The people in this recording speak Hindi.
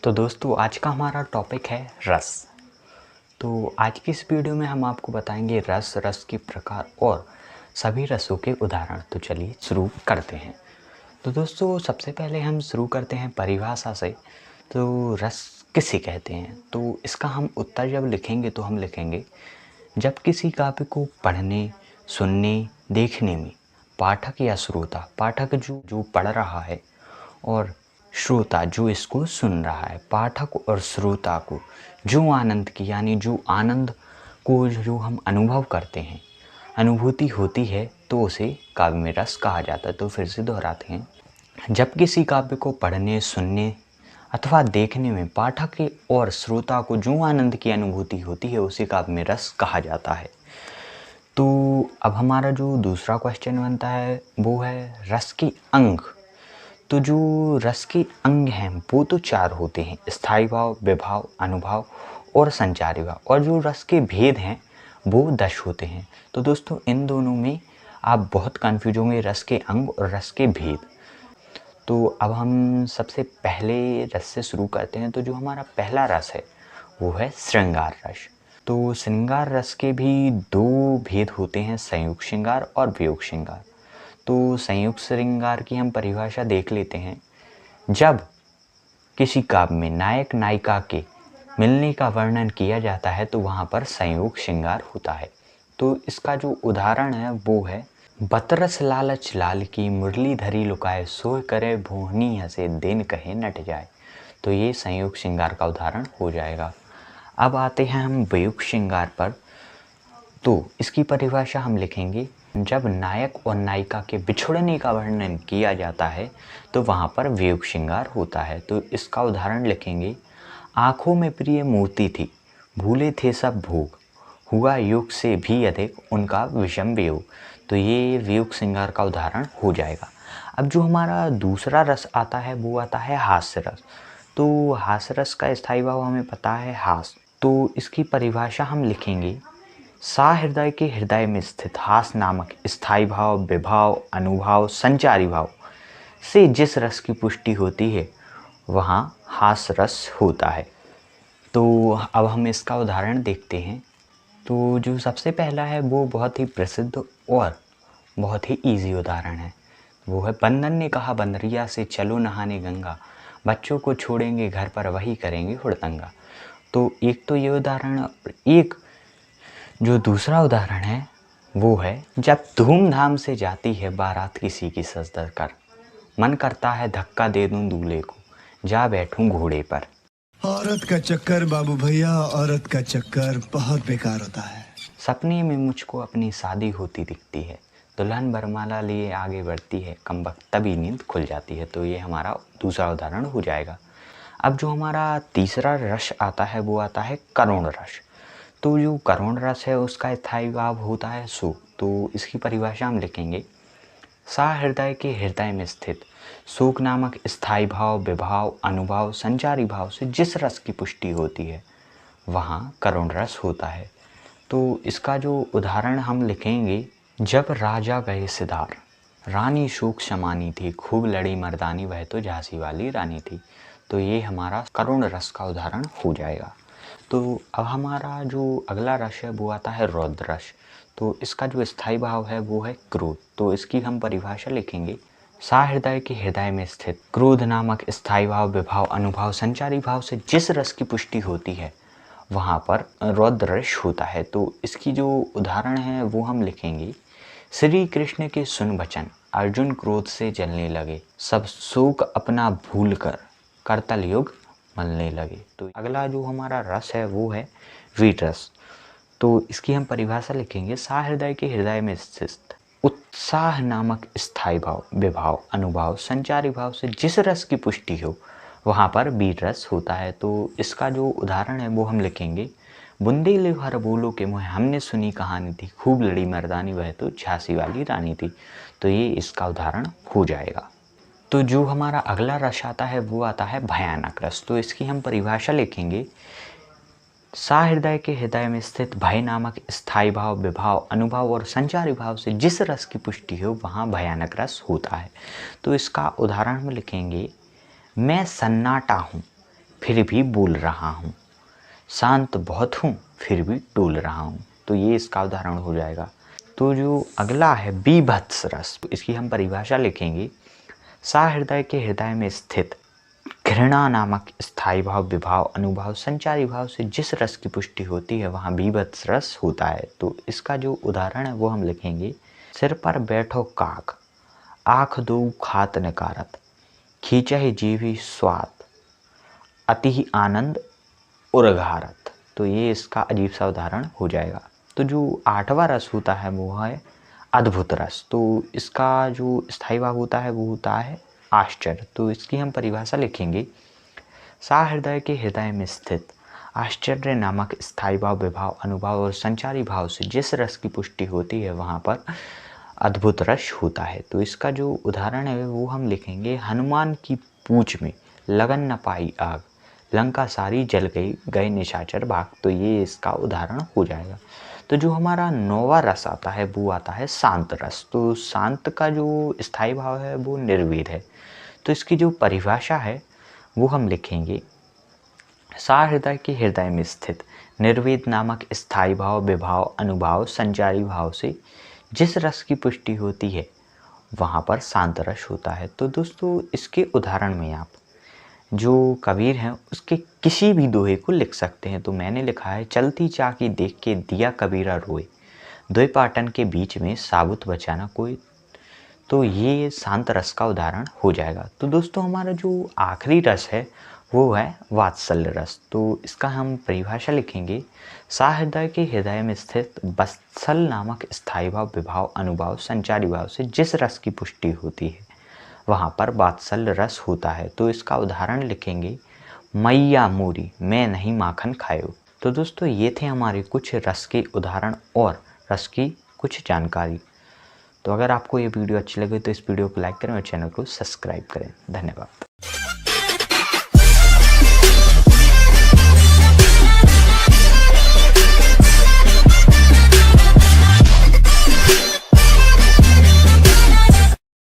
तो दोस्तों आज का हमारा टॉपिक है रस। तो आज की इस वीडियो में हम आपको बताएंगे रस के प्रकार और सभी रसों के उदाहरण। तो चलिए शुरू करते हैं। तो दोस्तों सबसे पहले हम शुरू करते हैं परिभाषा से। तो रस किसे कहते हैं? तो इसका हम उत्तर जब लिखेंगे तो हम लिखेंगे जब किसी काव्य को पढ़ने, सुनने, देखने में पाठक या श्रोता, पाठक जो पढ़ रहा है और श्रोता जो इसको सुन रहा है, पाठक और श्रोता को जो आनंद की यानी जो आनंद को जो हम अनुभव करते हैं, अनुभूति होती है, तो उसे काव्य में रस कहा जाता है। तो फिर से दोहराते हैं, जब किसी काव्य को पढ़ने, सुनने अथवा देखने में पाठक और श्रोता को जो आनंद की अनुभूति होती है उसे काव्य में रस कहा जाता है। तो अब हमारा जो दूसरा क्वेश्चन बनता है वो है रस के अंग। तो जो रस के अंग हैं वो तो 4 होते हैं, स्थायी भाव, विभाव, अनुभाव और संचारी भाव। और जो रस के भेद हैं वो 10 होते हैं। तो दोस्तों इन दोनों में आप बहुत कंफ्यूज होंगे, रस के अंग और रस के भेद। तो अब हम सबसे पहले रस से शुरू करते हैं। तो जो हमारा पहला रस है वो है श्रृंगार रस। तो श्रृंगार रस के भी 2 भेद होते हैं, संयुक्त श्रृंगार और वियोग श्रृंगार। तो संयुक्त श्रृंगार की हम परिभाषा देख लेते हैं। जब किसी काव्य में नायक नायिका के मिलने का वर्णन किया जाता है तो वहाँ पर संयोग श्रृंगार होता है। तो इसका जो उदाहरण है वो है, बतरस लालच लाल की मुरली धरी लुकाए, सोह करे भोहनी हंसे दिन कहे नट जाए। तो ये संयोग श्रृंगार का उदाहरण हो जाएगा। अब आते हैं हम वियोग श्रृंगार पर। तो इसकी परिभाषा हम लिखेंगे, जब नायक और नायिका के बिछुड़ने का वर्णन किया जाता है तो वहाँ पर वियोग श्रृंगार होता है। तो इसका उदाहरण लिखेंगे, आँखों में प्रिय मूर्ति थी, भूले थे सब भोग, हुआ योग से भी अधिक उनका विषम वियोग। तो ये वियोग श्रृंगार का उदाहरण हो जाएगा। अब जो हमारा दूसरा रस आता है वो आता है हास्य रस। तो हास्य रस का स्थायी भाव हमें पता है हास। तो इसकी परिभाषा हम लिखेंगे, सा हृदय के हृदय में स्थित हास नामक स्थायी भाव, विभाव, अनुभाव, संचारी भाव से जिस रस की पुष्टि होती है वहाँ हास रस होता है। तो अब हम इसका उदाहरण देखते हैं। तो जो सबसे पहला है वो बहुत ही प्रसिद्ध और बहुत ही इजी उदाहरण है। वो है, बंदर ने कहा बंदरिया से चलो नहाने गंगा, बच्चों को छोड़ेंगे घर पर वही करेंगे हुड़दंगा। तो एक तो ये उदाहरण, एक जो दूसरा उदाहरण है वो है, जब धूमधाम से जाती है बारात किसी की सजदर कर, मन करता है धक्का दे दूं दूल्हे को, जा बैठूं घोड़े पर। औरत का चक्कर बाबू भैया, औरत का चक्कर बहुत बेकार होता है। सपने में मुझको अपनी शादी होती दिखती है, दुल्हन बरमाला लिए आगे बढ़ती है, कमबख्त तभी नींद खुल जाती है। तो ये हमारा दूसरा उदाहरण हो जाएगा। अब जो हमारा तीसरा रस आता है वो आता है करुण रस। तो जो करुण रस है उसका स्थायी भाव होता है शोक। तो इसकी परिभाषा हम लिखेंगे, सा हृदय के हृदय में स्थित शोक नामक स्थायी भाव, विभाव, अनुभाव, संचारी भाव से जिस रस की पुष्टि होती है वहाँ करुण रस होता है। तो इसका जो उदाहरण हम लिखेंगे, जब राजा गए सिधार, रानी शोक शमानी थी, खूब लड़ी मर्दानी वह तो झांसी वाली रानी थी। तो ये हमारा करुण रस का उदाहरण हो जाएगा। तो अब हमारा जो अगला रस है वो आता है रौद्र रस। तो इसका जो स्थायी भाव है वो है क्रोध। तो इसकी हम परिभाषा लिखेंगे, सा हृदय के हृदय में स्थित क्रोध नामक स्थायी भाव, विभाव, अनुभाव, संचारी भाव से जिस रस की पुष्टि होती है वहाँ पर रौद्र रस होता है। तो इसकी जो उदाहरण है वो हम लिखेंगे, श्री कृष्ण के सुन वचन, अर्जुन क्रोध से जलने लगे, सब शोक अपना भूल कर करतल युग मलने लगे। तो अगला जो हमारा रस है वो है वीर रस। तो इसकी हम परिभाषा लिखेंगे, सा हृदय के हृदय में स्थित उत्साह नामक स्थायी भाव, विभाव, अनुभाव, संचारी भाव से जिस रस की पुष्टि हो वहाँ पर वीर रस होता है। तो इसका जो उदाहरण है वो हम लिखेंगे, बुंदेली भर बोलो के मुँह हमने सुनी कहानी थी, खूब लड़ी मर्दानी वह तो झांसी वाली रानी थी। तो ये इसका उदाहरण हो जाएगा। तो जो हमारा अगला रस आता है वो आता है भयानक रस। तो इसकी हम परिभाषा लिखेंगे, सा हृदय के हृदय में स्थित भय नामक स्थायी भाव, विभाव, अनुभाव और संचारी भाव से जिस रस की पुष्टि हो वहाँ भयानक रस होता है। तो इसका उदाहरण हम लिखेंगे, मैं सन्नाटा हूँ, फिर भी बोल रहा हूँ, शांत बहुत हूँ फिर भी डोल रहा हूँ। तो ये इसका उदाहरण हो जाएगा। तो जो अगला है बीभत्स रस, इसकी हम परिभाषा लिखेंगे। सा हृदय के हृदय में स्थित घृणा नामक स्थायी भाव, विभाव, अनुभाव, संचारी भाव से जिस रस की पुष्टि होती है वहाँ बीभत्स रस होता है। तो इसका जो उदाहरण है वो हम लिखेंगे। सिर पर बैठो काक, आँख दो खात नकारत, खींचहि जीवी स्वाद, अति ही आनंद उर्घारत। तो ये इसका अजीब सा उदाहरण हो जाएगा। तो जो 8वां रस होता है वो है अद्भुत रस। तो इसका जो स्थायी भाव होता है वो होता है आश्चर्य। तो इसकी हम परिभाषा लिखेंगे। सा हृदय के हृदय में स्थित आश्चर्य नामक स्थायी भाव, विभाव, अनुभाव और संचारी भाव से जिस रस की पुष्टि होती है वहाँ पर अद्भुत रस होता है। तो इसका जो उदाहरण है वो हम लिखेंगे। हनुमान की पूंछ में लगन न पाई आग, लंका सारी जल गई गए निशाचर भाग। तो ये इसका उदाहरण हो जाएगा। तो जो हमारा 9वां रस आता है वो आता है शांत रस। तो शांत का जो स्थायी भाव है वो निर्वेद है। तो इसकी जो परिभाषा है वो हम लिखेंगे। सा हृदय के हृदय में स्थित निर्वेद नामक स्थायी भाव, विभाव, अनुभाव, संचारी भाव से जिस रस की पुष्टि होती है वहाँ पर शांत रस होता है। तो दोस्तों इसके उदाहरण में आप जो कबीर हैं उसके किसी भी दोहे को लिख सकते हैं। तो मैंने लिखा है, चलती चाकी देख के दिया कबीरा रोए, द्वय पाटन के बीच में साबुत बचाना कोई। तो ये शांत रस का उदाहरण हो जाएगा। तो दोस्तों हमारा जो आखिरी रस है वो है वात्सल्य रस। तो इसका हम परिभाषा लिखेंगे। सा हृदय के हृदय में स्थित वत्सल नामक स्थायी भाव, विभाव, अनुभाव, संचारी भाव से जिस रस की पुष्टि होती है वहाँ पर वात्सल्य रस होता है। तो इसका उदाहरण लिखेंगे। मैया मोरी मैं नहीं माखन खायो। तो दोस्तों ये थे हमारे कुछ रस के उदाहरण और रस की कुछ जानकारी। तो अगर आपको ये वीडियो अच्छी लगे तो इस वीडियो को लाइक करें और चैनल को सब्सक्राइब करें। धन्यवाद।